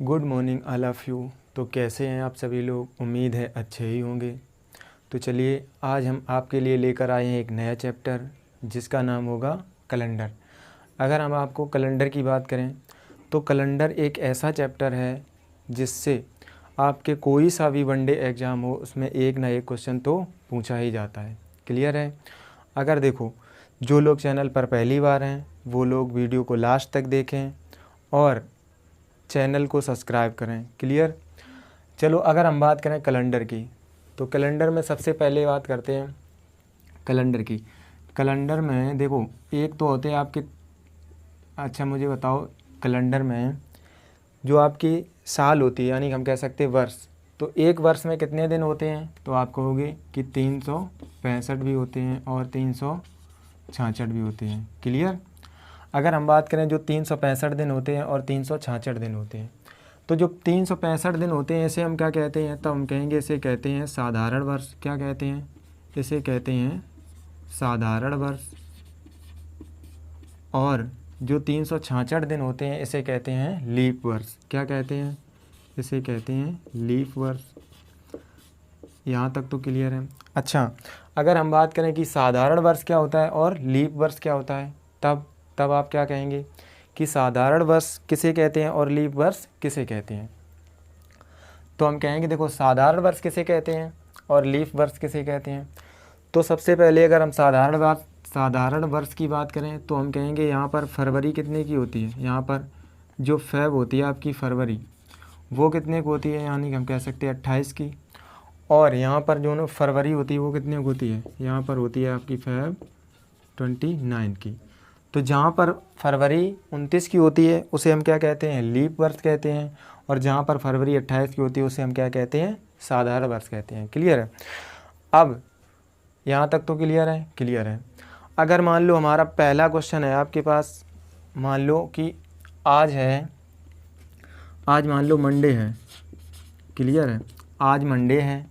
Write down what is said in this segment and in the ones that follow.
Good morning all of you. तो कैसे हैं आप सभी लोग? उम्मीद है अच्छे ही होंगे। तो चलिए आज हम आपके लिए लेकर आए हैं एक नया चैप्टर जिसका नाम होगा कैलेंडर। अगर हम आपको कैलेंडर की बात करें तो कैलेंडर एक ऐसा चैप्टर है जिससे आपके कोई सा भी वनडे एग्ज़ाम हो उसमें एक ना एक क्वेश्चन तो पूछा ही जाता है। क्लियर है? अगर देखो, जो लोग चैनल पर पहली बार हैं वो लोग वीडियो को लास्ट तक देखें और चैनल को सब्सक्राइब करें। क्लियर? चलो अगर हम बात करें कैलेंडर की तो कैलेंडर में सबसे पहले बात करते हैं कैलेंडर की। कैलेंडर में देखो, एक तो होते हैं आपके, अच्छा मुझे बताओ, कैलेंडर में जो आपकी साल होती है यानी हम कह सकते हैं वर्ष, तो एक वर्ष में कितने दिन होते हैं? तो आप कहोगे कि 365 भी होते हैं और 366 भी होते हैं। क्लियर? अगर हम बात करें जो 365 दिन होते हैं और 366 दिन होते हैं, तो जो 365 दिन होते हैं इसे हम क्या कहते हैं? तो हम कहेंगे इसे कहते हैं साधारण वर्ष। क्या कहते हैं? इसे कहते हैं साधारण वर्ष। और जो 366 दिन होते हैं इसे कहते हैं लीप वर्ष। क्या कहते हैं? इसे कहते हैं लीप वर्ष। यहाँ तक तो क्लियर है। अच्छा, अगर हम बात करें कि साधारण वर्ष क्या होता है और लीप वर्ष क्या होता है, तब आप क्या कहेंगे कि साधारण वर्ष किसे कहते हैं और लीप वर्ष किसे कहते हैं? तो हम कहेंगे देखो, साधारण वर्ष किसे कहते हैं और लीप वर्ष किसे कहते हैं। तो सबसे पहले अगर हम साधारण वर्ष की बात करें तो हम कहेंगे यहाँ पर फरवरी कितने की होती है, यहाँ पर जो फेब होती है आपकी फरवरी, वो कितने की होती है, यानी हम कह सकते हैं 28 की। और यहाँ पर जो फरवरी होती है वो कितने की होती है, यहाँ पर होती है आपकी फेब 29 की। तो जहाँ पर फरवरी 29 की होती है उसे हम क्या कहते हैं? लीप वर्ष कहते हैं। और जहाँ पर फरवरी 28 की होती है उसे हम क्या कहते हैं? साधारण वर्ष कहते हैं। क्लियर है? अब यहाँ तक तो क्लियर है? क्लियर है। अगर मान लो हमारा पहला क्वेश्चन है आपके पास, मान लो कि आज मान लो मंडे है। क्लियर है? आज मंडे है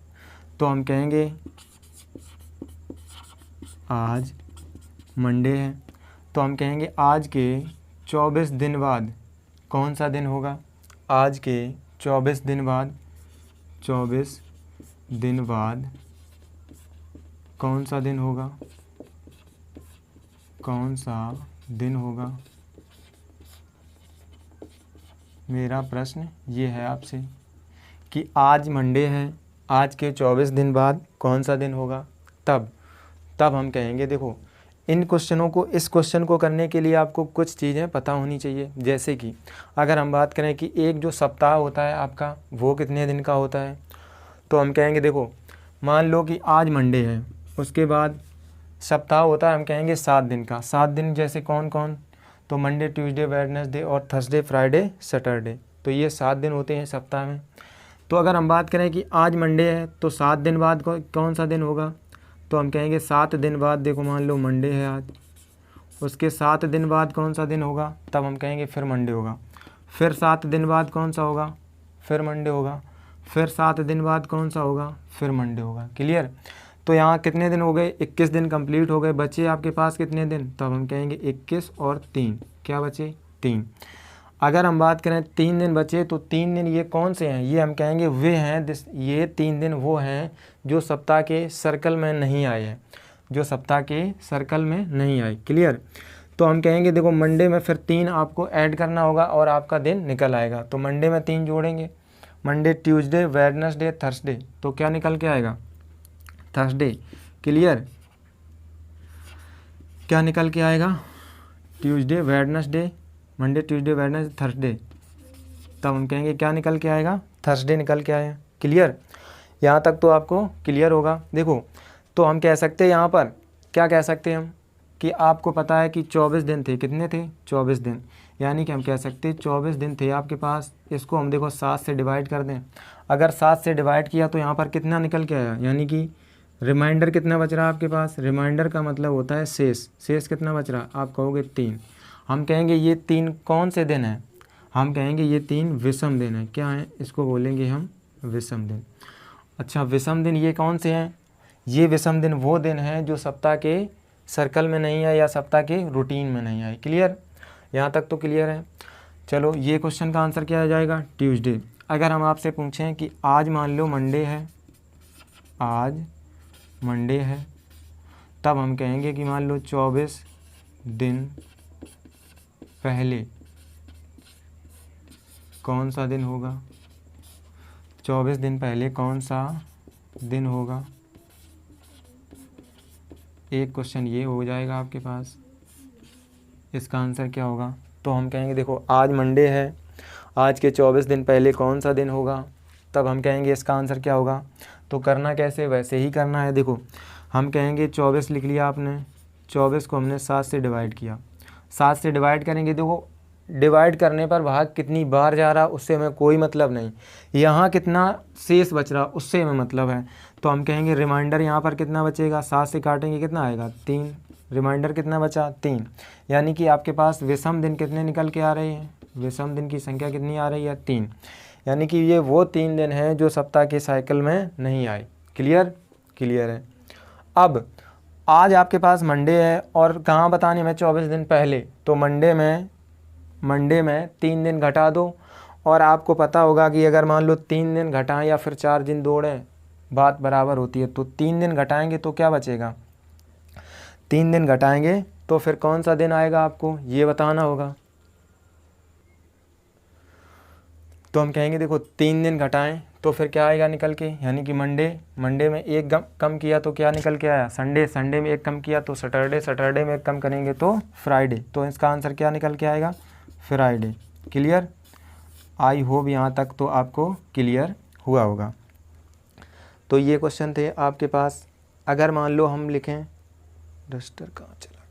तो हम कहेंगे आज मंडे है तो हम कहेंगे आज के 24 दिन बाद कौन सा दिन होगा? आज के 24 दिन बाद कौन सा दिन होगा? कौन सा दिन होगा? मेरा प्रश्न ये है आपसे कि आज मंडे है, आज के 24 दिन बाद कौन सा दिन होगा? तब हम कहेंगे देखो, इन क्वेश्चनों को, इस क्वेश्चन को करने के लिए आपको कुछ चीज़ें पता होनी चाहिए। जैसे कि अगर हम बात करें कि एक जो सप्ताह होता है आपका वो कितने दिन का होता है, तो हम कहेंगे देखो, मान लो कि आज मंडे है, उसके बाद सप्ताह होता है, हम कहेंगे 7 दिन का। 7 दिन जैसे कौन कौन? तो मंडे, ट्यूसडे, वेडनेसडे और थर्सडे, फ्राइडे, सैटरडे। तो ये 7 दिन होते हैं सप्ताह में। तो अगर हम बात करें कि आज मंडे है तो 7 दिन बाद कौन सा दिन होगा? तो हम कहेंगे 7 दिन बाद, देखो मान लो मंडे है आज, उसके 7 दिन बाद कौन सा दिन होगा? तब हम कहेंगे फिर मंडे होगा। फिर 7 दिन बाद कौन सा होगा? फिर मंडे होगा। फिर 7 दिन बाद कौन सा होगा? फिर मंडे होगा। क्लियर? तो यहाँ कितने दिन हो गए? 21 दिन कंप्लीट हो गए। बचे आपके पास कितने दिन? तब हम कहेंगे 21 और 3, क्या बचे? 3। अगर हम बात करें 3 दिन बचे तो 3 दिन ये कौन से हैं? ये हम कहेंगे वे हैं, ये 3 दिन वो हैं जो सप्ताह के सर्कल में नहीं आए हैं, जो सप्ताह के सर्कल में नहीं आए। क्लियर? तो हम कहेंगे देखो, मंडे में फिर 3 आपको ऐड करना होगा और आपका दिन निकल आएगा। तो मंडे में 3 जोड़ेंगे, मंडे, ट्यूसडे, वेडनेसडे, थर्सडे, तो क्या निकल के आएगा? थर्सडे। क्लियर? क्या निकल के आएगा? Tuesday, Wednesday, Monday, Tuesday, Wednesday, Thursday. तब हम कहेंगे क्या निकल के आएगा? थर्सडे निकल के आया। क्लियर? यहाँ तक तो आपको क्लियर होगा। देखो, तो हम कह सकते हैं यहाँ पर, क्या कह सकते हैं हम, कि आपको पता है कि 24 दिन थे। कितने थे? 24 दिन। यानी कि हम कह सकते हैं 24 दिन थे आपके पास। इसको हम देखो 7 से डिवाइड कर दें। अगर 7 से डिवाइड किया तो यहाँ पर कितना निकल के आया? यानी कि रिमाइंडर कितना बच रहा है आपके पास? रिमाइंडर का मतलब होता है शेष। शेष कितना बच रहा? आप कहोगे 3। हम कहेंगे ये 3 कौन से दिन हैं? हम कहेंगे ये 3 विषम दिन हैं। क्या हैं? इसको बोलेंगे हम विषम दिन। अच्छा, विषम दिन ये कौन से हैं? ये विषम दिन वो दिन हैं जो सप्ताह के सर्कल में नहीं आए या सप्ताह के रूटीन में नहीं आए। क्लियर? यहाँ तक तो क्लियर है। चलो ये क्वेश्चन का आंसर क्या आ जाएगा, ट्यूसडे। अगर हम आपसे पूछें कि आज मान लो मंडे है, आज मंडे है, तब हम कहेंगे कि मान लो 24 दिन पहले कौन सा दिन होगा, 24 दिन पहले कौन सा दिन होगा। एक क्वेश्चन ये हो जाएगा आपके पास, इसका आंसर क्या होगा। तो हम कहेंगे देखो आज मंडे है, आज के 24 दिन पहले कौन सा दिन होगा, तब हम कहेंगे इसका आंसर क्या होगा। तो करना कैसे, वैसे ही करना है। देखो हम कहेंगे 24 लिख लिया आपने, 24 को हमने 7 से डिवाइड किया, 7 से डिवाइड करेंगे। देखो डिवाइड करने पर भाग कितनी बार जा रहा उससे हमें कोई मतलब नहीं, यहाँ कितना शेष बच रहा उससे हमें मतलब है। तो हम कहेंगे रिमाइंडर यहाँ पर कितना बचेगा, 7 से काटेंगे कितना आएगा 3, रिमाइंडर कितना बचा 3। यानी कि आपके पास विषम दिन कितने निकल के आ रहे हैं, विषम दिन की संख्या कितनी आ रही है 3। यानी कि ये वो 3 दिन हैं जो सप्ताह के साइकिल में नहीं आए। क्लियर, क्लियर है। अब आज आपके पास मंडे है और कहाँ बताने में 24 दिन पहले, तो मंडे में 3 दिन घटा दो। और आपको पता होगा कि अगर मान लो 3 दिन घटाएं या फिर 4 दिन जोड़ें बात बराबर होती है। तो 3 दिन घटाएंगे तो क्या बचेगा, 3 दिन घटाएंगे तो फिर कौन सा दिन आएगा आपको ये बताना होगा। तो हम कहेंगे देखो 3 दिन घटाएं तो फिर क्या आएगा निकल के, यानी कि मंडे में एक कम किया तो क्या निकल के आया संडे में एक कम किया तो सैटरडे में एक कम करेंगे तो फ्राइडे। तो इसका आंसर क्या निकल के आएगा, फ्राइडे। क्लियर, आई होप यहाँ तक तो आपको क्लियर हुआ होगा। तो ये क्वेश्चन थे आपके पास। अगर मान लो हम लिखें, डस्टर कहाँ चला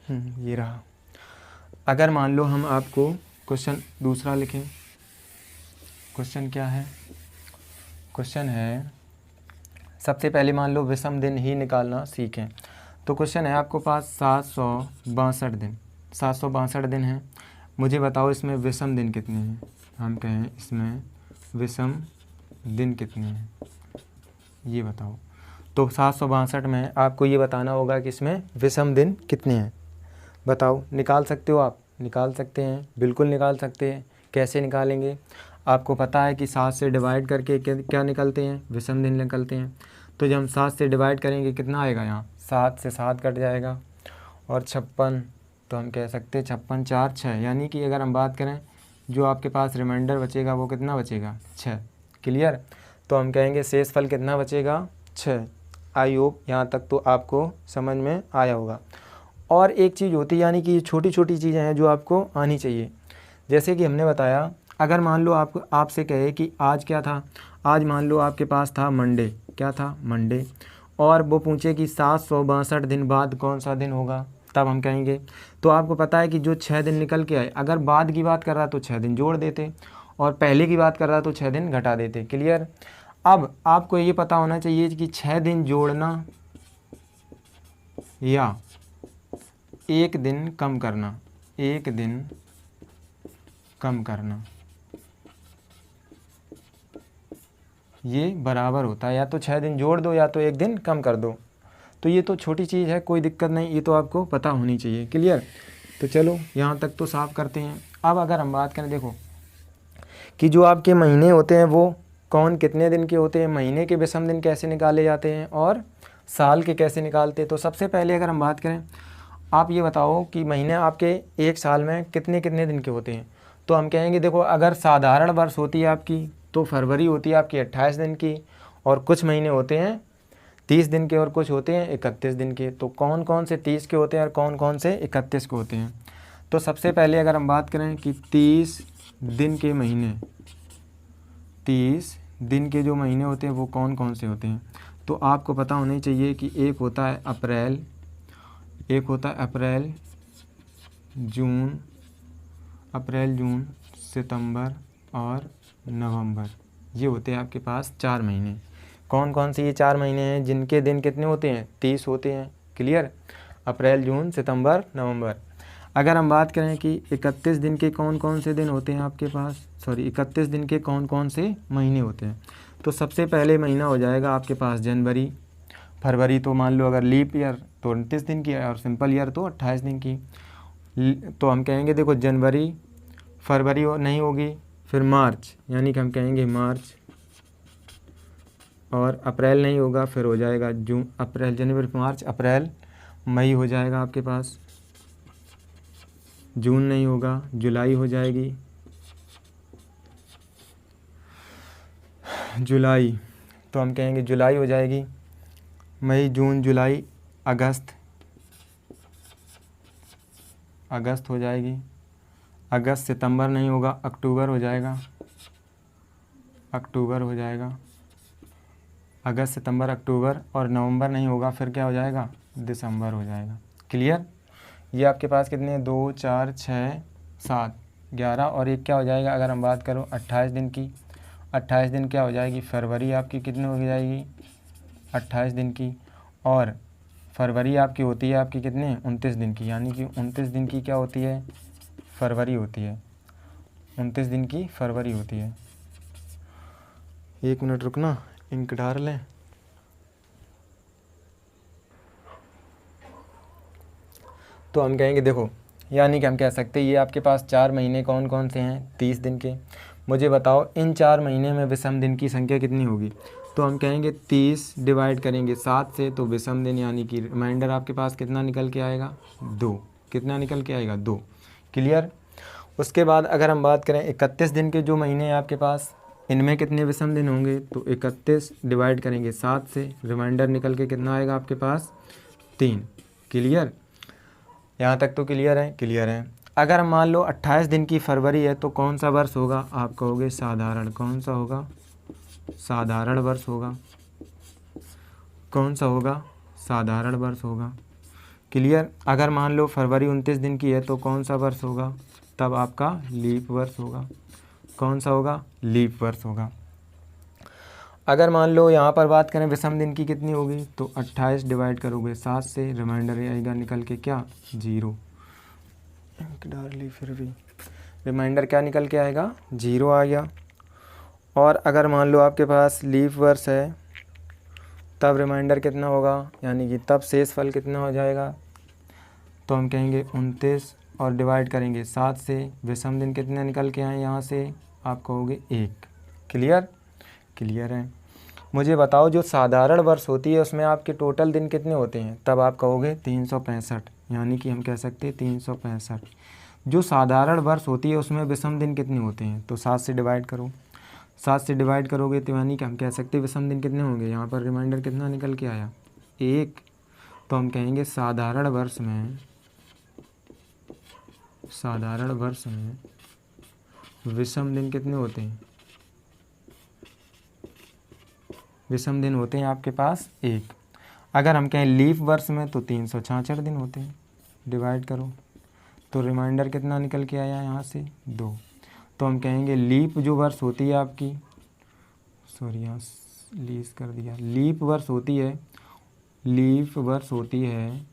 गया, ये रहा। अगर मान लो हम आपको क्वेश्चन दूसरा लिखें, क्वेश्चन क्या है, क्वेश्चन है सबसे पहले मान लो विषम दिन ही निकालना सीखें। तो क्वेश्चन है आपको पास 762 दिन हैं, मुझे बताओ इसमें विषम दिन कितने हैं। हम कहें इसमें विषम दिन कितने हैं ये बताओ। तो 762 में आपको ये बताना होगा कि इसमें विषम दिन कितने हैं। बताओ, निकाल सकते हो आप, निकाल सकते हैं, बिल्कुल निकाल सकते हैं। कैसे निकालेंगे, आपको पता है कि 7 से डिवाइड करके क्या निकलते हैं, विषम दिन निकलते हैं। तो जब हम 7 से डिवाइड करेंगे कितना आएगा, यहाँ 7 से 7 कट जाएगा और 56, तो हम कह सकते हैं 56 4 6। यानी कि अगर हम बात करें जो आपके पास रिमाइंडर बचेगा वो कितना बचेगा 6। क्लियर, तो हम कहेंगे शेषफल कितना बचेगा 6। आई होप यहाँ तक तो आपको समझ में आया होगा। और एक चीज़ होती है, यानी कि छोटी छोटी चीज़ें हैं जो आपको आनी चाहिए। जैसे कि हमने बताया, अगर मान लो आपसे कहे कि आज क्या था, आज मान लो आपके पास था मंडे, क्या था मंडे, और वो पूछे कि 762 दिन बाद कौन सा दिन होगा, तब हम कहेंगे। तो आपको पता है कि जो 6 दिन निकल के आए, अगर बाद की बात कर रहा तो 6 दिन जोड़ देते और पहले की बात कर रहा तो 6 दिन घटा देते। क्लियर, अब आपको ये पता होना चाहिए कि 6 दिन जोड़ना या एक दिन कम करना, एक दिन कम करना ये बराबर होता है, या तो 6 दिन जोड़ दो या तो एक दिन कम कर दो। तो ये तो छोटी चीज़ है, कोई दिक्कत नहीं, ये तो आपको पता होनी चाहिए। क्लियर, तो चलो यहाँ तक तो साफ करते हैं। अब अगर हम बात करें, देखो कि जो आपके महीने होते हैं वो कौन कितने दिन के होते हैं, महीने के विषम दिन कैसे निकाले जाते हैं और साल के कैसे निकालते हैं। तो सबसे पहले अगर हम बात करें, आप ये बताओ कि महीने आपके एक साल में कितने कितने दिन के होते हैं। तो हम कहेंगे देखो, अगर साधारण वर्ष होती है आपकी तो फरवरी होती है आपकी 28 दिन की, और कुछ महीने होते हैं 30 दिन के और कुछ होते हैं 31 दिन के। तो कौन कौन से 30 के होते हैं और कौन कौन से 31 के होते हैं। तो सबसे पहले अगर हम बात करें कि 30 दिन के महीने, 30 दिन के जो महीने होते हैं वो कौन कौन से होते हैं। तो आपको पता होना चाहिए कि एक होता है अप्रैल, एक होता है अप्रैल जून, सितंबर और नवंबर। ये होते हैं आपके पास 4 महीने। कौन कौन से ये 4 महीने हैं जिनके दिन कितने होते हैं 30 होते हैं। क्लियर, अप्रैल जून सितंबर नवंबर। अगर हम बात करें कि 31 दिन के कौन कौन से दिन होते हैं आपके पास, 31 दिन के कौन कौन से महीने होते हैं। तो सबसे पहले महीना हो जाएगा आपके पास जनवरी, फरवरी तो मान लो अगर लीप ईयर तो 29 दिन की है, और सिंपल ईयर तो 28 दिन की। तो हम कहेंगे देखो जनवरी फरवरी नहीं होगी, फिर मार्च, यानी कि हम कहेंगे मार्च, और अप्रैल नहीं होगा, फिर हो जाएगा जून, अप्रैल जनवरी मार्च अप्रैल मई हो जाएगा आपके पास, जून नहीं होगा, जुलाई हो जाएगी, जुलाई, तो हम कहेंगे जुलाई हो जाएगी, मई जून जुलाई अगस्त, अगस्त हो जाएगी, अगस्त सितंबर नहीं होगा, अक्टूबर हो जाएगा, अक्टूबर हो जाएगा, अगस्त सितंबर अक्टूबर, और नवंबर नहीं होगा, फिर क्या हो जाएगा, दिसंबर हो जाएगा। क्लियर। ये आपके पास कितने, 2 4 6 7 11 और एक क्या हो जाएगा, अगर हम बात करो 28 दिन की, 28 दिन क्या हो जाएगी, फरवरी आपकी कितनी हो जाएगी, 28 दिन की, और फरवरी आपकी होती है आपकी कितने, 29 दिन की, यानी कि 29 दिन की क्या होती है, फरवरी होती है, 29 दिन की फरवरी होती है। 1 मिनट रुकना, इंक डाल लें। तो हम कहेंगे देखो, यानी कि हम कह सकते हैं ये आपके पास 4 महीने कौन कौन से हैं, 30 दिन के। मुझे बताओ इन 4 महीने में विषम दिन की संख्या कितनी होगी। तो हम कहेंगे 30 डिवाइड करेंगे 7 से, तो विषम दिन यानी कि रिमाइंडर आपके पास कितना निकल के आएगा, 2। कितना निकल के आएगा, 2। क्लियर। उसके बाद अगर हम बात करें 31 दिन के जो महीने हैं आपके पास, इनमें कितने विषम दिन होंगे, तो 31 डिवाइड करेंगे 7 से, रिमाइंडर निकल के कितना आएगा आपके पास, 3। क्लियर। यहाँ तक तो क्लियर है, क्लियर है। अगर मान लो 28 दिन की फरवरी है तो कौन सा वर्ष होगा, आप कहोगे साधारण। कौन सा होगा, साधारण वर्ष होगा। कौन सा होगा, साधारण वर्ष होगा। क्लियर। अगर मान लो फरवरी 29 दिन की है तो कौन सा वर्ष होगा, तब आपका लीप वर्ष होगा। कौन सा होगा, लीप वर्ष होगा। अगर मान लो यहाँ पर बात करें विषम दिन की कितनी होगी, तो 28 डिवाइड करोगे 7 से, रिमाइंडर आएगा निकल के क्या, 0। डाल ली फिर भी, रिमाइंडर क्या निकल के आएगा, 0 आ गया। और अगर मान लो आपके पास लीप वर्ष है तब रिमाइंडर कितना होगा, यानी कि तब शेष फल कितना हो जाएगा, तो हम कहेंगे 29 और डिवाइड करेंगे 7 से, विषम दिन कितने निकल के आए यहाँ से, आप कहोगे 1। क्लियर। क्लियर है। मुझे बताओ जो साधारण वर्ष होती है उसमें आपके टोटल दिन कितने होते हैं, तब आप कहोगे 365, यानी कि हम कह सकते हैं 365। जो साधारण वर्ष होती है उसमें विषम दिन कितने होते हैं, तो 7 से डिवाइड करो, 7 से डिवाइड करोगे तो यानी कि हम कह सकते हैं विषम दिन कितने होंगे, यहाँ पर रिमाइंडर कितना निकल के आया, 1। तो हम कहेंगे साधारण वर्ष में, साधारण वर्ष में विषम दिन कितने होते हैं, विषम दिन होते हैं आपके पास 1। अगर हम कहें लीप वर्ष में तो 366 दिन होते हैं, डिवाइड करो तो रिमाइंडर कितना निकल के आया यहाँ से, 2। तो हम कहेंगे लीप जो वर्ष होती है आपकी, सॉरी यहाँ लीज कर दिया, लीप वर्ष होती है, लीप वर्ष होती है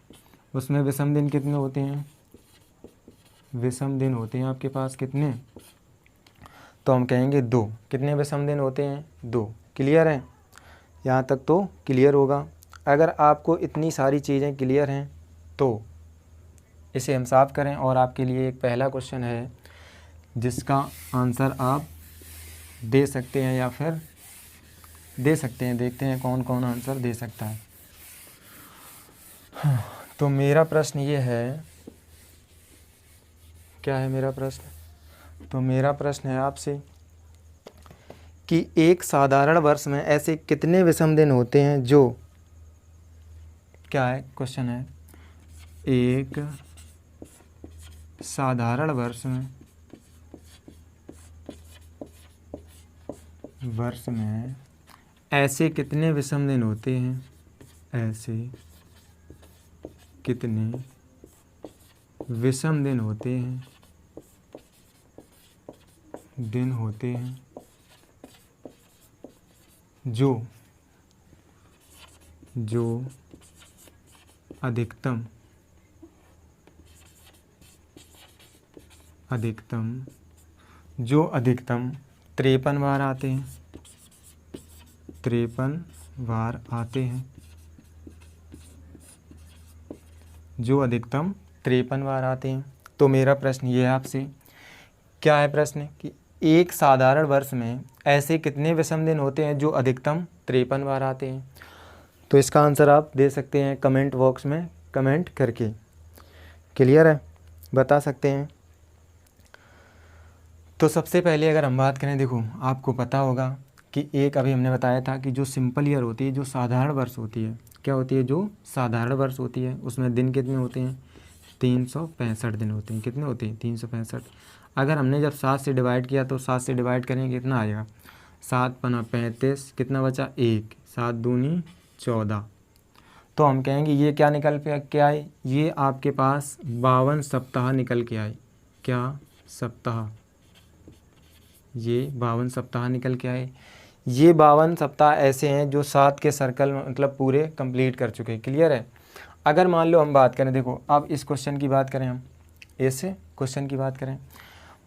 उसमें विषम दिन कितने होते हैं, विषम दिन होते हैं आपके पास कितने, तो हम कहेंगे 2। कितने विषम दिन होते हैं, 2। क्लियर है। यहाँ तक तो क्लियर होगा। अगर आपको इतनी सारी चीज़ें क्लियर हैं तो इसे हम साफ करें, और आपके लिए एक पहला क्वेश्चन है जिसका आंसर आप दे सकते हैं या फिर दे सकते हैं। देखते हैं कौन कौन आंसर दे सकता है। तो मेरा प्रश्न ये है, क्या है मेरा प्रश्न, तो मेरा प्रश्न है आपसे कि एक साधारण वर्ष में ऐसे कितने विषम दिन होते हैं जो, क्या है क्वेश्चन है, एक साधारण वर्ष में ऐसे कितने विषम दिन होते हैं, ऐसे कितने विषम दिन होते हैं, जो अधिकतम 53 बार आते हैं, 53 बार आते हैं। जो अधिकतम 53 बार आते हैं। तो मेरा प्रश्न ये है आपसे, क्या है प्रश्न कि एक साधारण वर्ष में ऐसे कितने विषम दिन होते हैं जो अधिकतम 53 बार आते हैं। तो इसका आंसर आप दे सकते हैं कमेंट बॉक्स में कमेंट करके। क्लियर है, बता सकते हैं। तो सबसे पहले अगर हम बात करें, देखो आपको पता होगा कि एक अभी हमने बताया था कि जो सिंपल ईयर होती है, जो साधारण वर्ष होती है, क्या होती है, जो साधारण वर्ष होती है, उसमें दिन कितने होते हैं, 365 दिन होते हैं। कितने होते हैं, 365। अगर हमने जब 7 से डिवाइड किया तो 7 से डिवाइड करेंगे कितना आएगा, 7 पना 35, कितना बचा 1, 7 दूनी 14। तो हम कहेंगे ये क्या निकल के आए, ये आपके पास 52 सप्ताह निकल के आए। क्या सप्ताह, ये 52 सप्ताह निकल के आए। ये 52 सप्ताह ऐसे हैं जो 7 के सर्कल मतलब पूरे कंप्लीट कर चुके। क्लियर है। अगर मान लो हम बात करें, देखो अब इस क्वेश्चन की बात करें, हम इस क्वेश्चन की बात करें,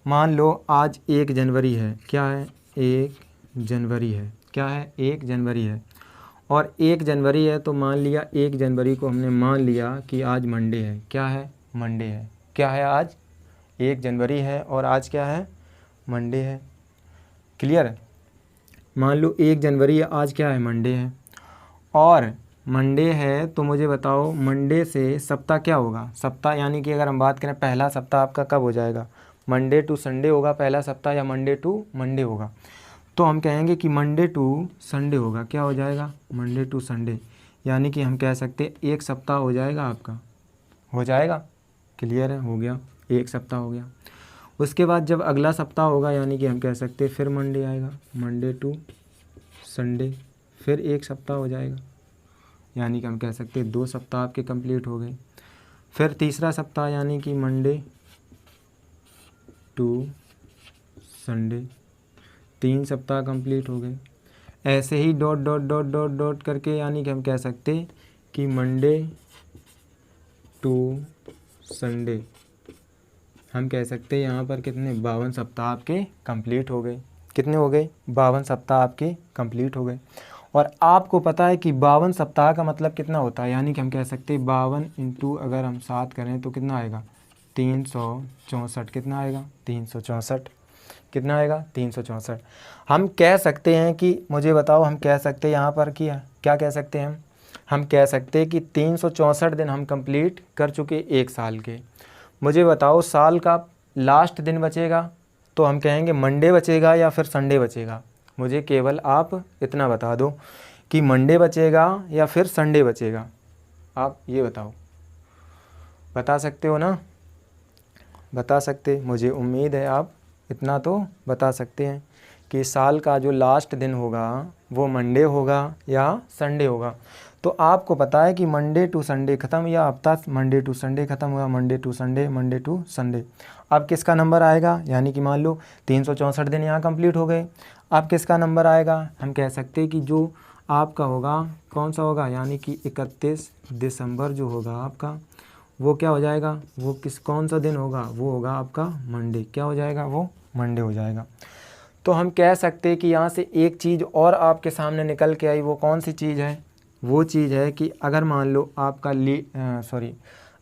मान लो आज 1 जनवरी है। क्या है, 1 जनवरी है। क्या है, 1 जनवरी है। और 1 जनवरी है तो मान लिया 1 जनवरी को हमने मान लिया कि आज मंडे है। क्या है, मंडे है। क्या है, आज 1 जनवरी है और आज क्या है, मंडे है। क्लियर है। मान लो 1 जनवरी है, आज क्या है, मंडे है। और मंडे है तो मुझे बताओ मंडे से सप्ताह क्या होगा, सप्ताह यानी कि अगर हम बात करें पहला सप्ताह आपका कब हो जाएगा, मंडे टू संडे होगा पहला सप्ताह, या मंडे टू मंडे होगा। तो हम कहेंगे कि मंडे टू संडे होगा। क्या हो जाएगा, मंडे टू संडे, यानी कि हम कह सकते एक सप्ताह हो जाएगा आपका, हो जाएगा। क्लियर है, हो गया, एक सप्ताह हो गया। उसके बाद जब अगला सप्ताह होगा यानी कि हम कह सकते फिर मंडे आएगा, मंडे टू संडे, फिर एक सप्ताह हो जाएगा, यानी कि हम कह सकते 2 सप्ताह आपके कंप्लीट हो गए। फिर तीसरा सप्ताह यानी कि मंडे टू संडे, 3 सप्ताह कंप्लीट हो गए। ऐसे ही dot dot dot dot dot करके, यानी कि हम कह सकते कि मंडे टू संडे, हम कह सकते हैं यहाँ पर कितने 52 सप्ताह आपके कंप्लीट हो गए। कितने हो गए, 52 सप्ताह आपके कंप्लीट हो गए। और आपको पता है कि 52 सप्ताह का मतलब कितना होता है, यानी कि हम कह सकते हैं 52 इंटू अगर हम 7 करें तो कितना आएगा, 364। कितना आएगा, 364। कितना आएगा, 364। हम कह सकते हैं कि मुझे बताओ, हम कह सकते हैं यहाँ पर कि क्या कह सकते हैं हम कह सकते हैं कि 364 दिन हम कंप्लीट कर चुके एक साल के। मुझे बताओ साल का लास्ट दिन बचेगा तो हम कहेंगे मंडे बचेगा या फिर संडे बचेगा। मुझे केवल आप इतना बता दो कि मंडे बचेगा या फिर संडे बचेगा। आप ये बताओ, बता सकते हो ना, बता सकते, मुझे उम्मीद है आप इतना तो बता सकते हैं कि साल का जो लास्ट दिन होगा वो मंडे होगा या संडे होगा। तो आपको पता है कि मंडे टू संडे ख़त्म, या हफ्ता मंडे टू संडे ख़त्म हुआ, Monday to Sunday, Monday to Sunday. अब किसका नंबर आएगा, यानी कि मान लो 364 दिन यहाँ कंप्लीट हो गए। अब किसका नंबर आएगा, हम कह सकते हैं कि जो आपका होगा कौन सा होगा, यानी कि 31 दिसंबर जो होगा आपका, वो क्या हो जाएगा, वो कौन सा दिन होगा, वो होगा आपका मंडे। क्या हो जाएगा, वो मंडे हो जाएगा। तो हम कह सकते हैं कि यहाँ से एक चीज़ और आपके सामने निकल के आई। वो कौन सी चीज़ है, वो चीज़ है कि अगर मान लो आपका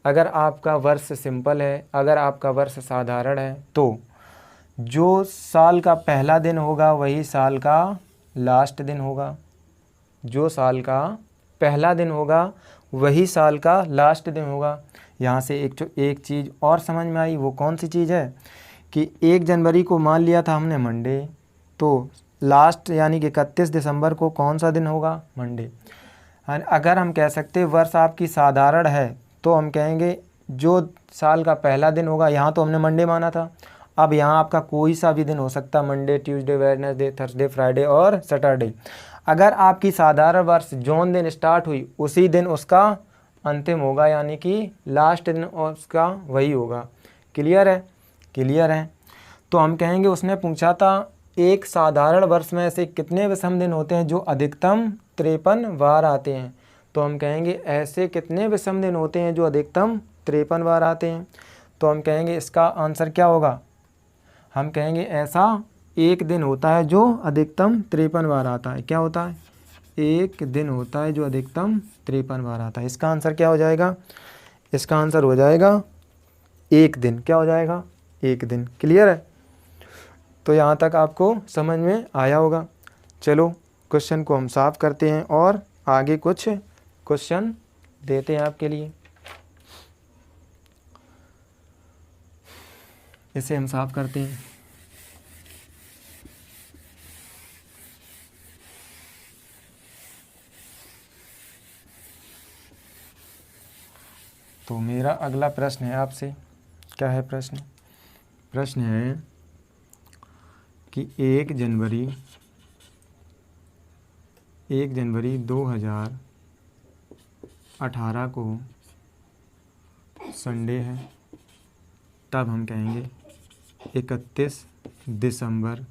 अगर आपका वर्ष सिंपल है, अगर आपका वर्ष साधारण है, तो जो साल का पहला दिन होगा वही साल का लास्ट दिन होगा। जो साल का पहला दिन होगा वही साल का लास्ट दिन होगा। यहाँ से एक चीज़ और समझ में आई। वो कौन सी चीज़ है कि 1 जनवरी को मान लिया था हमने मंडे, तो लास्ट यानी कि 31 दिसंबर को कौन सा दिन होगा, मंडे। अगर हम कह सकते वर्ष आपकी साधारण है तो हम कहेंगे जो साल का पहला दिन होगा, यहाँ तो हमने मंडे माना था, अब यहाँ आपका कोई सा भी दिन हो सकता है, Monday, Tuesday, Wednesday, Thursday, Friday और सैटरडे। अगर आपकी साधारण वर्ष जौन दिन स्टार्ट हुई उसी दिन उसका अंतिम होगा, यानी कि लास्ट दिन उसका वही होगा। क्लियर है, क्लियर है। तो हम कहेंगे उसने पूछा था एक साधारण वर्ष में ऐसे कितने विषम दिन होते हैं जो अधिकतम 53 बार आते हैं। तो हम कहेंगे ऐसे कितने विषम दिन होते हैं जो अधिकतम 53 बार आते हैं। तो हम कहेंगे इसका आंसर क्या होगा, हम कहेंगे ऐसा एक दिन होता है जो अधिकतम 53 बार आता है। क्या होता है, एक दिन होता है जो अधिकतम 53 बार आता है। इसका आंसर क्या हो जाएगा, इसका आंसर हो जाएगा 1 दिन। क्या हो जाएगा? 1 दिन। क्लियर है? तो यहाँ तक आपको समझ में आया होगा। चलो क्वेश्चन को हम साफ करते हैं और आगे कुछ क्वेश्चन देते हैं आपके लिए। इसे हम साफ करते हैं। तो मेरा अगला प्रश्न है आपसे। क्या है प्रश्न? प्रश्न है कि 1 जनवरी 2018 को संडे है, तब हम कहेंगे 31 दिसंबर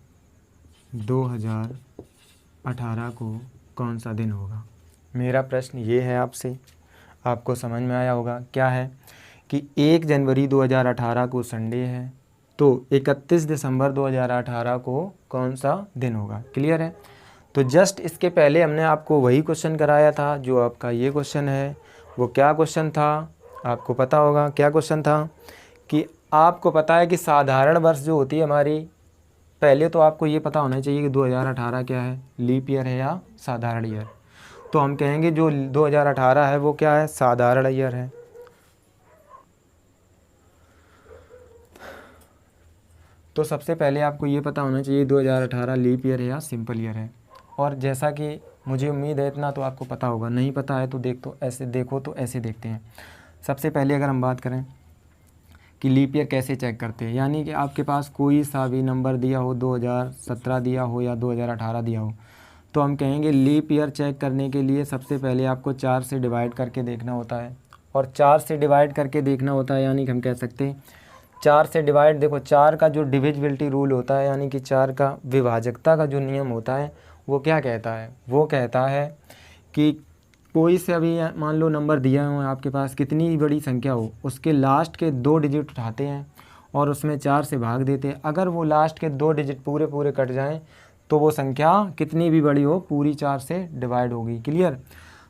2018 को कौन सा दिन होगा। मेरा प्रश्न ये है आपसे, आपको समझ में आया होगा। क्या है कि 1 जनवरी 2018 को संडे है, तो 31 दिसंबर 2018 को कौन सा दिन होगा। क्लियर है? तो जस्ट इसके पहले हमने आपको वही क्वेश्चन कराया था जो आपका ये क्वेश्चन है। वो क्या क्वेश्चन था आपको पता होगा। क्या क्वेश्चन था कि आपको पता है कि साधारण वर्ष जो होती है हमारी, पहले तो आपको ये पता होना चाहिए कि 2018 क्या है, लीप ईयर है या साधारण ईयर। तो हम कहेंगे जो 2018 है वो क्या है, साधारण ईयर है। तो सबसे पहले आपको ये पता होना चाहिए 2018 लीप ईयर है या सिंपल ईयर है। और जैसा कि मुझे उम्मीद है इतना तो आपको पता होगा, नहीं पता है तो देखो तो ऐसे देखते हैं। सबसे पहले अगर हम बात करें कि लीप ईयर कैसे चेक करते हैं, यानी कि आपके पास कोई सा भी नंबर दिया हो, 2017 दिया हो या 2018 दिया हो, तो हम कहेंगे लीप ईयर चेक करने के लिए सबसे पहले आपको 4 से डिवाइड करके देखना होता है। और 4 से डिवाइड करके देखना होता है, यानी कि हम कह सकते हैं 4 से डिवाइड, देखो 4 का जो डिविजिबिलिटी रूल होता है, यानी कि 4 का विभाजकता का जो नियम होता है, वो क्या कहता है, वो कहता है कि कोई से अभी मान लो नंबर दिया हो आपके पास, कितनी बड़ी संख्या हो, उसके लास्ट के 2 डिजिट उठाते हैं और उसमें 4 से भाग देते हैं। अगर वो लास्ट के 2 डिजिट पूरे पूरे कट जाएं तो वो संख्या कितनी भी बड़ी हो पूरी 4 से डिवाइड होगी। क्लियर?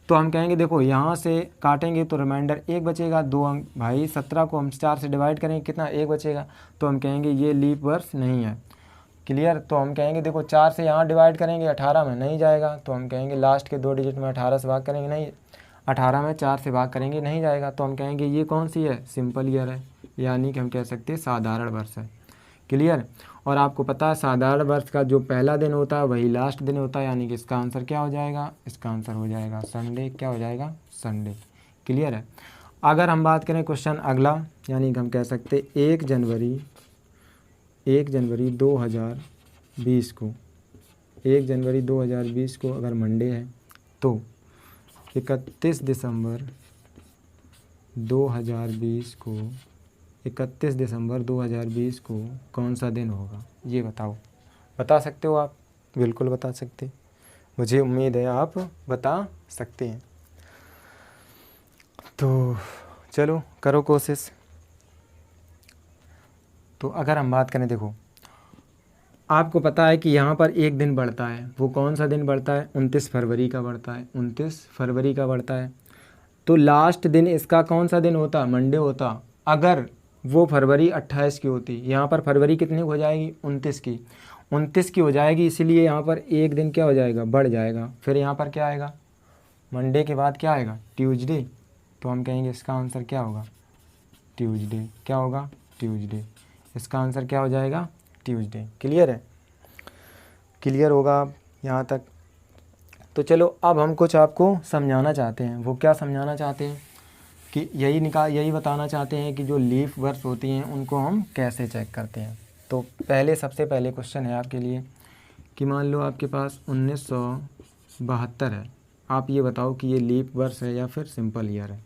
तो हम कहेंगे देखो यहाँ से काटेंगे तो रिमाइंडर 1 बचेगा, 2 अंक भाई 17 को हम 4 से डिवाइड करेंगे कितना, 1 बचेगा। तो हम कहेंगे ये लीप वर्ष नहीं है। क्लियर? तो हम कहेंगे देखो 4 से यहाँ डिवाइड करेंगे 18 में नहीं जाएगा, तो हम कहेंगे लास्ट के 2 डिजिट में 18 से भाग करेंगे, नहीं 18 में 4 से भाग करेंगे नहीं जाएगा, तो हम कहेंगे ये कौन सी है, सिंपल ईयर है, यानी कि हम कह सकते हैं साधारण वर्ष है। क्लियर? और आपको पता है साधारण वर्ष का जो पहला दिन होता है वही लास्ट दिन होता है, यानी कि इसका आंसर क्या हो जाएगा, इसका आंसर हो जाएगा संडे। क्या हो जाएगा, संडे। क्लियर है? अगर हम बात करें क्वेश्चन अगला, यानी कि हम कह सकते 1 जनवरी 2020 को, 1 जनवरी 2020 को अगर मंडे है तो 31 दिसंबर 2020 को 31 दिसंबर 2020 को कौन सा दिन होगा, ये बताओ। बता सकते हो आप? बिल्कुल बता सकते, मुझे उम्मीद है आप बता सकते हैं। तो चलो करो कोशिश। तो अगर हम बात करें, देखो आपको पता है कि यहाँ पर एक दिन बढ़ता है, वो कौन सा दिन बढ़ता है, 29 फरवरी का बढ़ता है, 29 फरवरी का बढ़ता है। तो लास्ट दिन इसका कौन सा दिन होता, मंडे होता। अगर वो फरवरी 28 की होती, यहाँ पर फरवरी कितनी हो जाएगी, 29 की, 29 की हो जाएगी, इसीलिए यहाँ पर एक दिन क्या हो जाएगा, बढ़ जाएगा। फिर यहाँ पर क्या आएगा, मंडे के बाद क्या आएगा, ट्यूसडे। तो हम कहेंगे इसका आंसर क्या होगा, ट्यूसडे। क्या होगा, ट्यूसडे। इसका आंसर क्या हो जाएगा, ट्यूसडे। क्लियर है? क्लियर होगा यहाँ तक? तो चलो अब हम कुछ आपको समझाना चाहते हैं। वो क्या समझाना चाहते हैं कि यही बताना चाहते हैं कि जो लीफ वर्ष होती हैं उनको हम कैसे चेक करते हैं। तो सबसे पहले क्वेश्चन है आपके लिए कि मान लो आपके पास 1972 है, आप ये बताओ कि ये लीफ वर्ष है या फिर सिंपल ईयर है।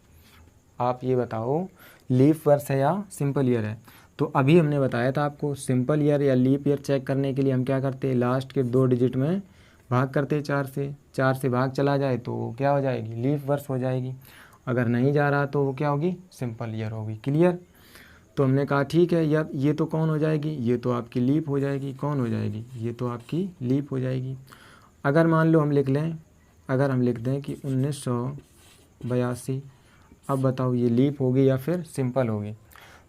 आप ये बताओ लीफ वर्ष है या सिंपल ईयर है। तो अभी हमने बताया था आपको सिंपल ईयर या लीप ईयर चेक करने के लिए हम क्या करते हैं, लास्ट के 2 डिजिट में भाग करते हैं 4 से भाग चला जाए तो वो क्या हो जाएगी, लीप वर्ष हो जाएगी। अगर नहीं जा रहा तो वो क्या होगी, सिंपल ईयर होगी। क्लियर? तो हमने कहा ठीक है यार, ये तो कौन हो जाएगी, ये तो आपकी लीप हो जाएगी। कौन हो जाएगी, ये तो आपकी लीप हो जाएगी। अगर मान लो हम लिख लें, अगर हम लिख दें कि 1982 अब बताओ ये लीप होगी या फिर सिंपल होगी।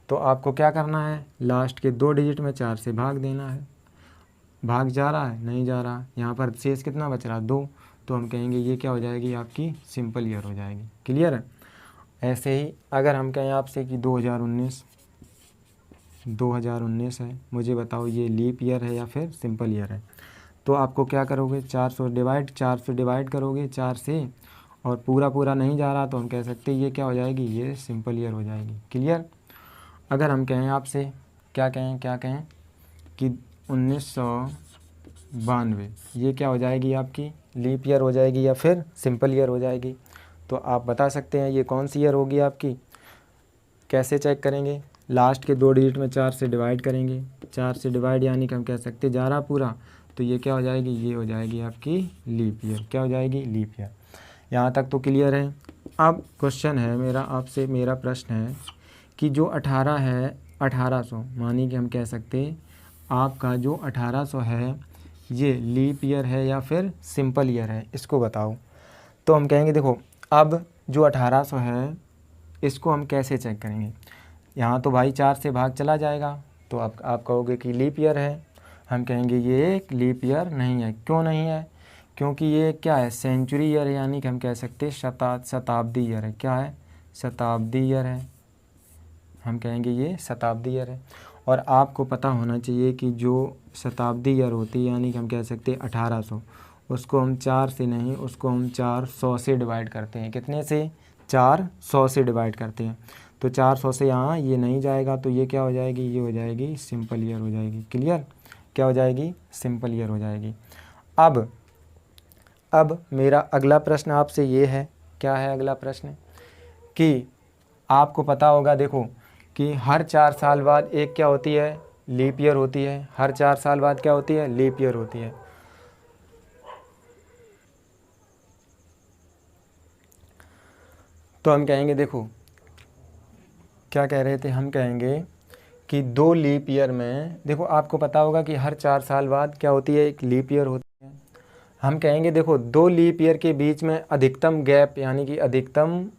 तो आपको क्या करना है, लास्ट के 2 डिजिट में 4 से भाग देना है। भाग जा रहा है, नहीं जा रहा, यहाँ पर शेष कितना बच रहा, 2। तो हम कहेंगे ये क्या हो जाएगी, आपकी सिंपल ईयर हो जाएगी। क्लियर है। ऐसे ही अगर हम कहें आपसे कि 2019 है, मुझे बताओ ये लीप ईयर है या फिर सिंपल ईयर है। तो आपको क्या करोगे, 400 डिवाइड करोगे 4 से, और पूरा पूरा नहीं जा रहा तो हम कह सकते हैं ये क्या हो जाएगी, ये सिंपल ईयर हो जाएगी। क्लियर। अगर हम कहें आपसे क्या कहें कि 1992, ये क्या हो जाएगी, आपकी लीप ईयर हो जाएगी या फिर सिंपल ईयर हो जाएगी। तो आप बता सकते हैं ये कौन सी ईयर होगी आपकी। कैसे चेक करेंगे, लास्ट के 2 डिजिट में 4 से डिवाइड करेंगे, 4 से डिवाइड यानी कि हम कह सकते हैं जा रहा पूरा, तो ये क्या हो जाएगी, ये हो जाएगी आपकी लीप ईयर। क्या हो जाएगी, लीप ईयर। यहाँ तक तो क्लियर है। अब क्वेश्चन है मेरा आपसे, मेरा प्रश्न है कि जो 18 है, 1800 मानी कि हम कह सकते हैं आपका जो 1800 है ये लीप ईयर है या फिर सिंपल ईयर है, इसको बताओ। तो हम कहेंगे देखो, अब जो 1800 है इसको हम कैसे चेक करेंगे। यहाँ तो भाई 4 से भाग चला जाएगा, तो आप कहोगे कि लीप ईयर है। हम कहेंगे ये एक लीप ईयर नहीं है। क्यों नहीं है, क्योंकि ये क्या है, सेंचुरी ईयर है, यानी कि हम कह सकते हैं शताब्दी ईयर है। क्या है, शताब्दी ईयर है। हम कहेंगे ये शताब्दी ईयर है। और आपको पता होना चाहिए कि जो शताब्दी ईयर होती है, यानी कि हम कह सकते हैं 1800, उसको हम 4 से नहीं, उसको हम 400 से डिवाइड करते हैं। कितने से, 400 से डिवाइड करते हैं। तो 400 से यहाँ ये नहीं जाएगा, तो ये क्या हो जाएगी, ये हो जाएगी सिंपल ईयर हो जाएगी। क्लियर। क्या हो जाएगी, सिंपल ईयर हो जाएगी। अब मेरा अगला प्रश्न आपसे ये है, क्या है अगला प्रश्न, कि आपको पता होगा देखो कि हर 4 साल बाद एक क्या होती है, लीप ईयर होती है। हर 4 साल बाद क्या होती है, लीप ईयर होती है। तो हम कहेंगे देखो, क्या कह रहे थे, हम कहेंगे कि 2 लीप ईयर में, देखो आपको पता होगा कि हर 4 साल बाद क्या होती है, एक लीप ईयर होती है। हम कहेंगे देखो 2 लीप ईयर के बीच में अधिकतम गैप यानी कि अधिकतम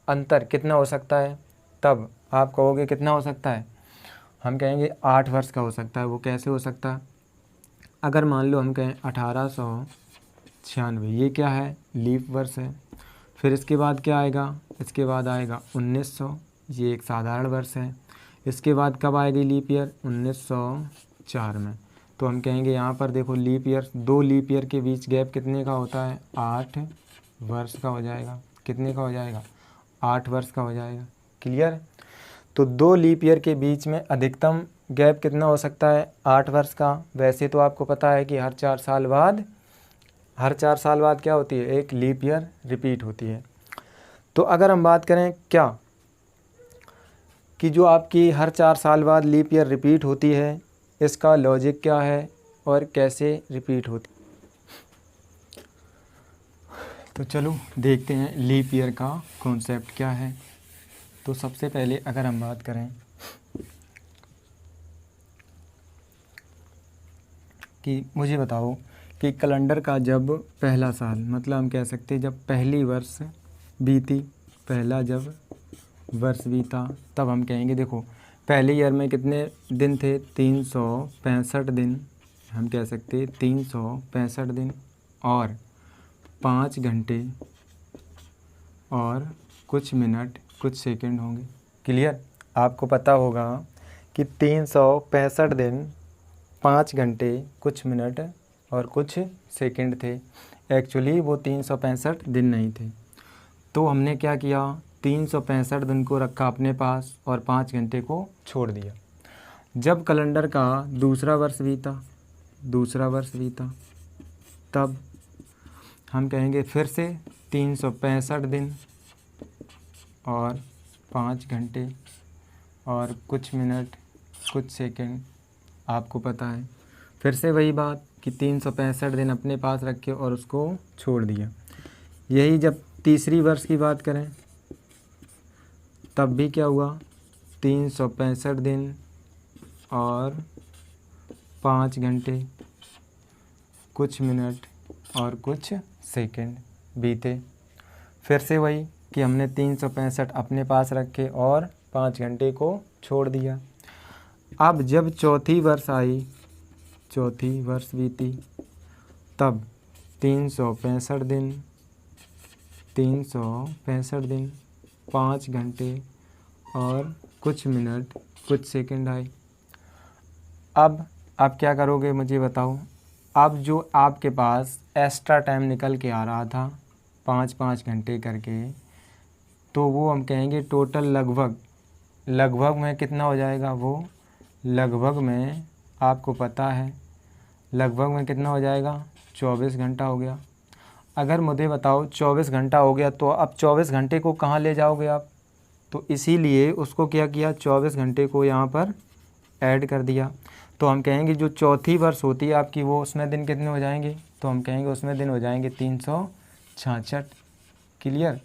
अंतर कितना हो सकता है। तब आप कहोगे कितना हो सकता है, हम कहेंगे 8 वर्ष का हो सकता है। वो कैसे हो सकता है, अगर मान लो हम कहें 1896, ये क्या है, लीप वर्ष है। फिर इसके बाद क्या आएगा, इसके बाद आएगा 1900, ये एक साधारण वर्ष है। इसके बाद कब आएगी लीप ईयर, 1904 में। तो हम कहेंगे यहाँ पर देखो लीप ईयर, 2 लीप ईयर के बीच गैप कितने का होता है, 8 वर्ष का हो जाएगा। कितने का हो जाएगा, 8 वर्ष का हो जाएगा। क्लियर। तो 2 लीप ईयर के बीच में अधिकतम गैप कितना हो सकता है, 8 वर्ष का। वैसे तो आपको पता है कि हर 4 साल बाद क्या होती है, एक लीप ईयर रिपीट होती है। तो अगर हम बात करें क्या कि जो आपकी हर 4 साल बाद लीप ईयर रिपीट होती है, इसका लॉजिक क्या है और कैसे रिपीट होती है। तो चलो देखते हैं लीप ईयर का कॉन्सेप्ट क्या है। तो सबसे पहले अगर हम बात करें कि मुझे बताओ कि कैलेंडर का जब पहला साल, मतलब हम कह सकते हैं जब पहली वर्ष बीती, पहला जब वर्ष बीता, तब हम कहेंगे देखो पहले ईयर में कितने दिन थे, 365 दिन। हम कह सकते 365 दिन और 5 घंटे और कुछ मिनट कुछ सेकंड होंगे। क्लियर। आपको पता होगा कि 365 दिन, 5 घंटे कुछ मिनट और कुछ सेकंड थे। एक्चुअली वो 365 दिन नहीं थे। तो हमने क्या किया, 365 दिन को रखा अपने पास और 5 घंटे को छोड़ दिया। जब कैलेंडर का दूसरा वर्ष बीता तब हम कहेंगे फिर से 365 दिन और 5 घंटे और कुछ मिनट कुछ सेकंड। आपको पता है फिर से वही बात कि 365 दिन अपने पास रखे और उसको छोड़ दिया। यही जब तीसरी वर्ष की बात करें तब भी क्या हुआ, 365 दिन और 5 घंटे कुछ मिनट और कुछ सेकंड बीते। फिर से वही कि हमने 365 अपने पास रखे और 5 घंटे को छोड़ दिया। अब जब चौथी वर्ष आई, चौथी वर्ष बीती, तब 365 दिन, 365 दिन, 5 घंटे और कुछ मिनट, कुछ सेकंड आए। अब आप क्या करोगे मुझे बताओ। अब जो आपके पास एक्स्ट्रा टाइम निकल के आ रहा था 5-5 घंटे करके, तो वो हम कहेंगे टोटल लगभग में कितना हो जाएगा। वो लगभग में आपको पता है लगभग में कितना हो जाएगा, 24 घंटा हो गया। अगर मुझे बताओ 24 घंटा हो गया तो अब 24 घंटे को कहाँ ले जाओगे आप, तो इसीलिए उसको क्या किया, 24 घंटे को यहाँ पर ऐड कर दिया। तो हम कहेंगे जो चौथी वर्ष होती है आपकी, वो उसमें दिन कितने हो जाएंगे, तो हम कहेंगे उसमें दिन हो जाएंगे 366। क्लियर।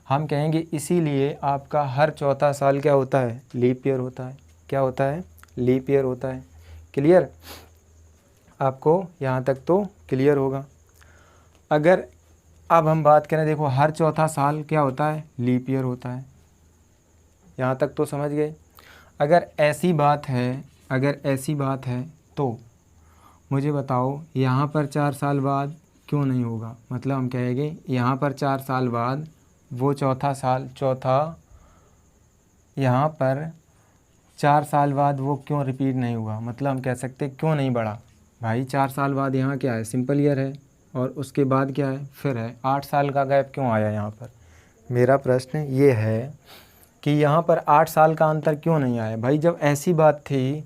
हम कहेंगे इसीलिए आपका हर चौथा साल क्या होता है, लीप ईयर होता है। क्या होता है, लीप ईयर होता है। क्लियर। आपको यहाँ तक तो क्लियर होगा। अगर अब हम बात करें, देखो हर चौथा साल क्या होता है, लीप ईयर होता है। यहाँ तक तो समझ गए। अगर ऐसी बात है तो मुझे बताओ यहाँ पर 4 साल बाद क्यों नहीं होगा। मतलब हम कहेंगे यहाँ पर 4 साल बाद वो चौथा यहाँ पर 4 साल बाद वो क्यों रिपीट नहीं हुआ। मतलब हम कह सकते क्यों नहीं बढ़ा। भाई 4 साल बाद यहाँ क्या है, सिंपल ईयर है, और उसके बाद क्या है, फिर है। 8 साल का गैप क्यों आया यहाँ पर। मेरा प्रश्न ये है कि यहाँ पर 8 साल का अंतर क्यों नहीं आया। भाई जब ऐसी बात थी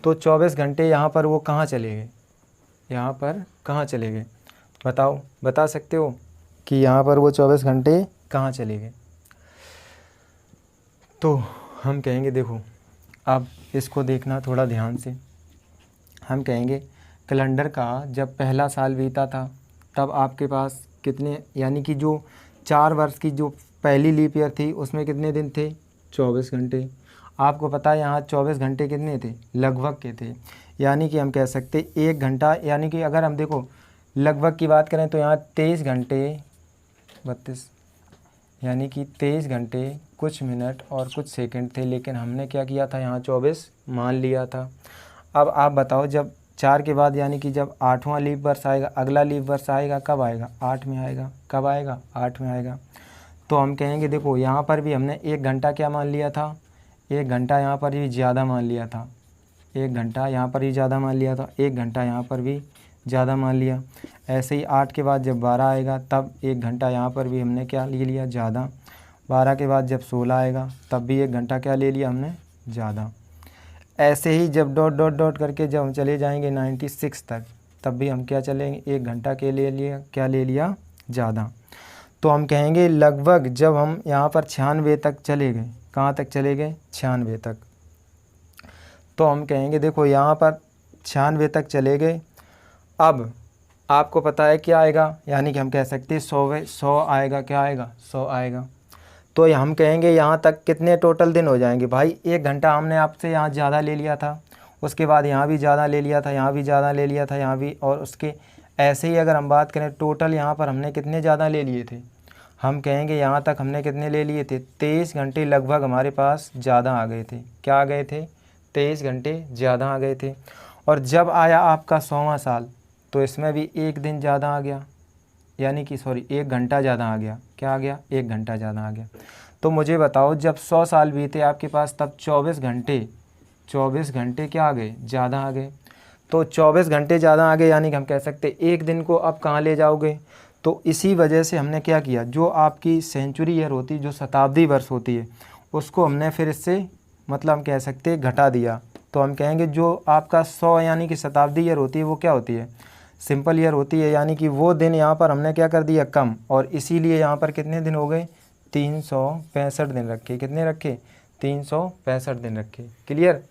तो 24 घंटे यहाँ पर वो कहाँ चले गए, यहाँ पर कहाँ चले गए बताओ, बता सकते हो कि यहाँ पर वो 24 घंटे कहाँ चले गए। तो हम कहेंगे देखो, अब इसको देखना थोड़ा ध्यान से। हम कहेंगे कैलेंडर का जब पहला साल बीता था तब आपके पास कितने, यानी कि जो 4 वर्ष की जो पहली लीप ईयर थी उसमें कितने दिन थे, 24 घंटे। आपको पता है यहाँ 24 घंटे कितने थे, लगभग के थे। यानी कि हम कह सकते 1 घंटा, यानी कि अगर हम देखो लगभग की बात करें तो यहाँ 23 घंटे 32, यानी कि 23 घंटे कुछ मिनट और कुछ सेकंड थे, लेकिन हमने क्या किया था यहाँ 24 मान लिया था। अब आप बताओ जब 4 के बाद, यानी कि जब 8वां लीप वर्ष आएगा, अगला लीप वर्ष आएगा कब आएगा, 8 में आएगा। कब आएगा, 8 में आएगा। तो हम कहेंगे देखो यहाँ पर भी हमने 1 घंटा क्या मान लिया था, 1 घंटा यहाँ पर भी ज़्यादा मान लिया था, 1 घंटा यहाँ पर भी ज़्यादा मान लिया था, 1 घंटा यहाँ पर भी ज़्यादा मान लिया। ऐसे ही 8 के बाद जब 12 आएगा तब 1 घंटा यहाँ पर भी हमने क्या ले लिया, ज़्यादा। 12 के बाद जब 16 आएगा तब भी 1 घंटा क्या ले लिया हमने, ज़्यादा। ऐसे ही जब डॉट डॉट डॉट करके जब हम चले जाएंगे 96 तक, तब भी हम क्या चलेंगे, 1 घंटा के ले लिया, क्या ले लिया, ज़्यादा। तो हम कहेंगे लगभग जब हम यहाँ पर 96 तक चले गए, कहाँ तक चले गए, 96 तक, तो हम कहेंगे देखो यहाँ पर 96 तक चले गए। अब आपको पता है क्या आएगा, यानी कि हम कह सकते हैं 100 आएगा, क्या आएगा, 100 आएगा। तो हम कहेंगे यहाँ तक कितने टोटल दिन हो जाएंगे। भाई 1 घंटा हमने आपसे यहाँ ज़्यादा ले लिया था, उसके बाद यहाँ भी ज़्यादा ले लिया था, यहाँ भी ज़्यादा ले लिया था, यहाँ भी, और उसके ऐसे ही अगर हम बात करें टोटल यहाँ पर हमने कितने ज़्यादा ले लिए थे, हम कहेंगे यहाँ तक हमने कितने ले लिए थे, 23 घंटे लगभग हमारे पास ज़्यादा आ गए थे। क्या आ गए थे, 23 घंटे ज़्यादा आ गए थे। और जब आया आपका 100वां साल तो इसमें भी 1 दिन ज़्यादा आ गया, यानी कि 1 घंटा ज़्यादा आ गया। क्या आ गया, 1 घंटा ज़्यादा आ गया। तो मुझे बताओ जब 100 साल बीते आपके पास तब 24 घंटे क्या आ गए, ज़्यादा आ गए। तो 24 घंटे ज़्यादा आ गए, यानी कि हम कह सकते 1 दिन को अब कहाँ ले जाओगे। तो इसी वजह से हमने क्या किया, जो आपकी सेंचुरी ईयर होती है, जो शताब्दी वर्ष होती है, उसको हमने फिर इससे मतलब हम कह सकते घटा दिया। तो हम कहेंगे जो आपका 100 यानी कि शताब्दी ईयर होती है वो क्या होती है, सिंपल ईयर होती है। यानी कि वो दिन यहाँ पर हमने क्या कर दिया, कम, और इसीलिए यहाँ पर कितने दिन हो गए, 365 दिन रखे। कितने रखे, 365 दिन रखे। क्लियर।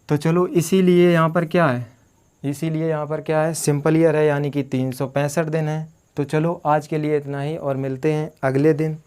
तो चलो इसीलिए यहाँ पर क्या है, सिंपल ईयर है, यानी कि 365 दिन है। तो चलो आज के लिए इतना ही और मिलते हैं अगले दिन।